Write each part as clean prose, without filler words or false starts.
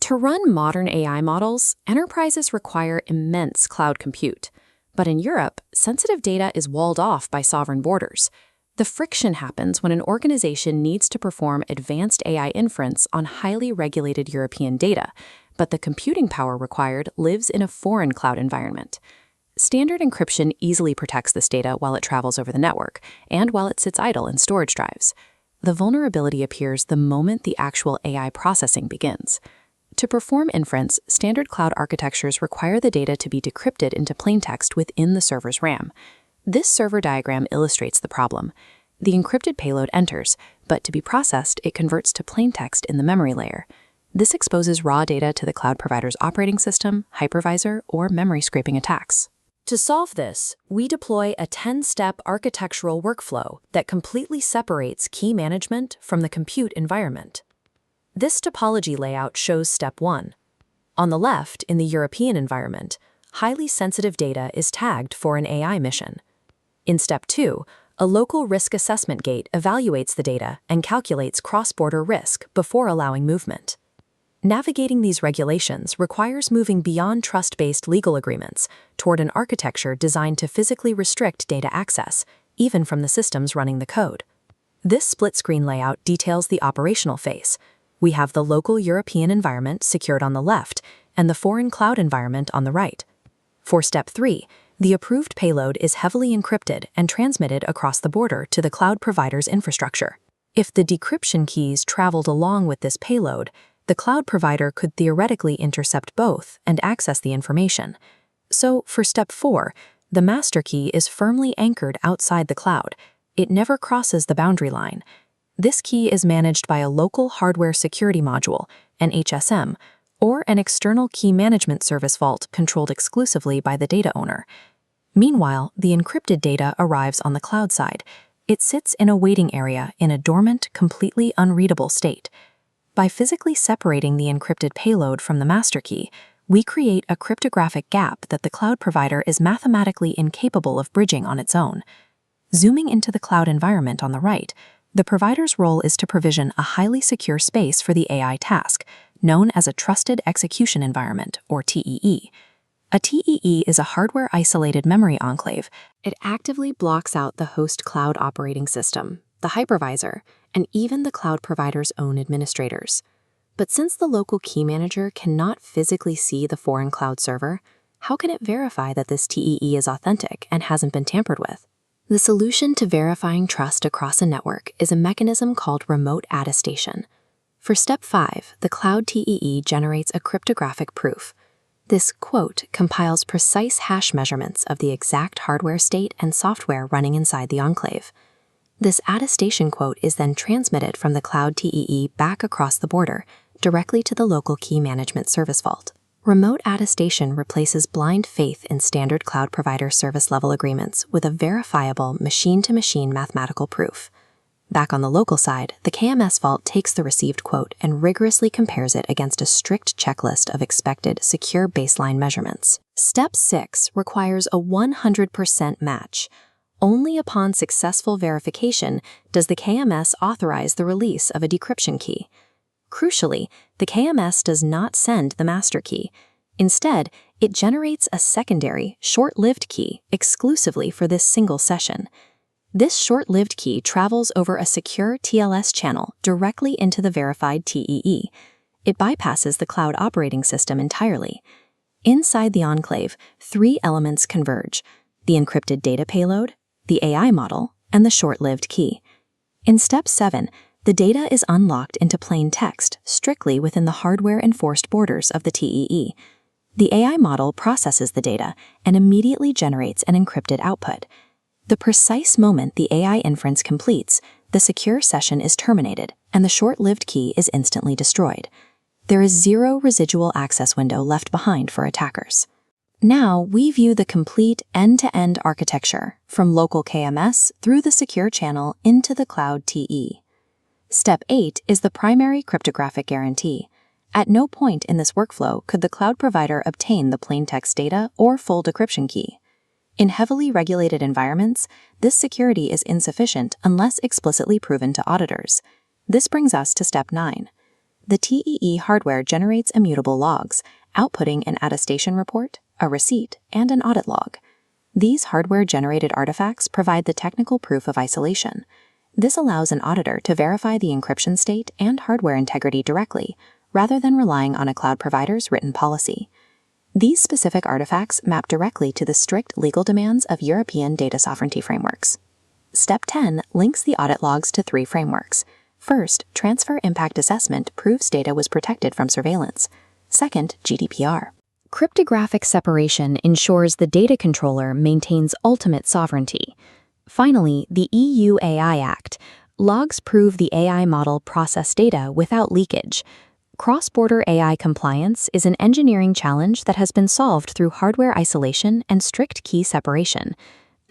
To run modern AI models, enterprises require immense cloud compute. But in Europe, sensitive data is walled off by sovereign borders. The friction happens when an organization needs to perform advanced AI inference on highly regulated European data, but the computing power required lives in a foreign cloud environment. Standard encryption easily protects this data while it travels over the network and while it sits idle in storage drives. The vulnerability appears the moment the actual AI processing begins. To perform inference, standard cloud architectures require the data to be decrypted into plaintext within the server's RAM. This server diagram illustrates the problem. The encrypted payload enters, but to be processed, it converts to plaintext in the memory layer. This exposes raw data to the cloud provider's operating system, hypervisor, or memory scraping attacks. To solve this, we deploy a 10-step architectural workflow that completely separates key management from the compute environment. This topology layout shows step 1. On the left, in the European environment, highly sensitive data is tagged for an AI mission. In step 2, a local risk assessment gate evaluates the data and calculates cross-border risk before allowing movement. Navigating these regulations requires moving beyond trust-based legal agreements toward an architecture designed to physically restrict data access, even from the systems running the code. This split-screen layout details the operational phase. We have the local European environment secured on the left and the foreign cloud environment on the right. For step 3, the approved payload is heavily encrypted and transmitted across the border to the cloud provider's infrastructure. If the decryption keys traveled along with this payload, the cloud provider could theoretically intercept both and access the information. So, for step 4, the master key is firmly anchored outside the cloud. It never crosses the boundary line. This key is managed by a local hardware security module, an HSM, or an external key management service vault controlled exclusively by the data owner. Meanwhile, the encrypted data arrives on the cloud side. It sits in a waiting area in a dormant, completely unreadable state. By physically separating the encrypted payload from the master key, we create a cryptographic gap that the cloud provider is mathematically incapable of bridging on its own. Zooming into the cloud environment on the right, the provider's role is to provision a highly secure space for the AI task, known as a Trusted Execution Environment, or TEE. A TEE is a hardware-isolated memory enclave. It actively blocks out the host cloud operating system, the hypervisor, and even the cloud provider's own administrators. But since the local key manager cannot physically see the foreign cloud server, how can it verify that this TEE is authentic and hasn't been tampered with? The solution to verifying trust across a network is a mechanism called remote attestation. For step 5, the cloud TEE generates a cryptographic proof. This quote compiles precise hash measurements of the exact hardware state and software running inside the enclave. This attestation quote is then transmitted from the cloud TEE back across the border, directly to the local key management service vault. Remote attestation replaces blind faith in standard cloud provider service-level agreements with a verifiable machine-to-machine mathematical proof. Back on the local side, the KMS vault takes the received quote and rigorously compares it against a strict checklist of expected secure baseline measurements. Step 6 requires a 100% match. Only upon successful verification does the KMS authorize the release of a decryption key. Crucially, the KMS does not send the master key. Instead, it generates a secondary, short-lived key exclusively for this single session. This short-lived key travels over a secure TLS channel directly into the verified TEE. It bypasses the cloud operating system entirely. Inside the enclave, 3 elements converge: the encrypted data payload, the AI model, and the short-lived key. In step 7, the data is unlocked into plain text strictly within the hardware-enforced borders of the TEE. The AI model processes the data and immediately generates an encrypted output. The precise moment the AI inference completes, the secure session is terminated and the short-lived key is instantly destroyed. There is 0 residual access window left behind for attackers. Now we view the complete end-to-end architecture from local KMS through the secure channel into the cloud TE. Step 8 is the primary cryptographic guarantee. At no point in this workflow could the cloud provider obtain the plaintext data or full decryption key. In heavily regulated environments, this security is insufficient unless explicitly proven to auditors. This brings us to step 9. the TEE hardware generates immutable logs, outputting an attestation report, a receipt, and an audit log. These hardware-generated artifacts provide the technical proof of isolation. This allows an auditor to verify the encryption state and hardware integrity directly, rather than relying on a cloud provider's written policy. These specific artifacts map directly to the strict legal demands of European data sovereignty frameworks. Step 10 links the audit logs to 3 frameworks. First, transfer impact assessment proves data was protected from surveillance. Second, GDPR. Cryptographic separation ensures the data controller maintains ultimate sovereignty. Finally, the EU AI Act. Logs prove the AI model processed data without leakage. Cross-border AI compliance is an engineering challenge that has been solved through hardware isolation and strict key separation.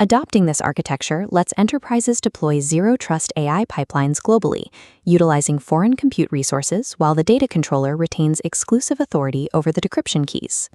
Adopting this architecture lets enterprises deploy zero-trust AI pipelines globally, utilizing foreign compute resources while the data controller retains exclusive authority over the decryption keys.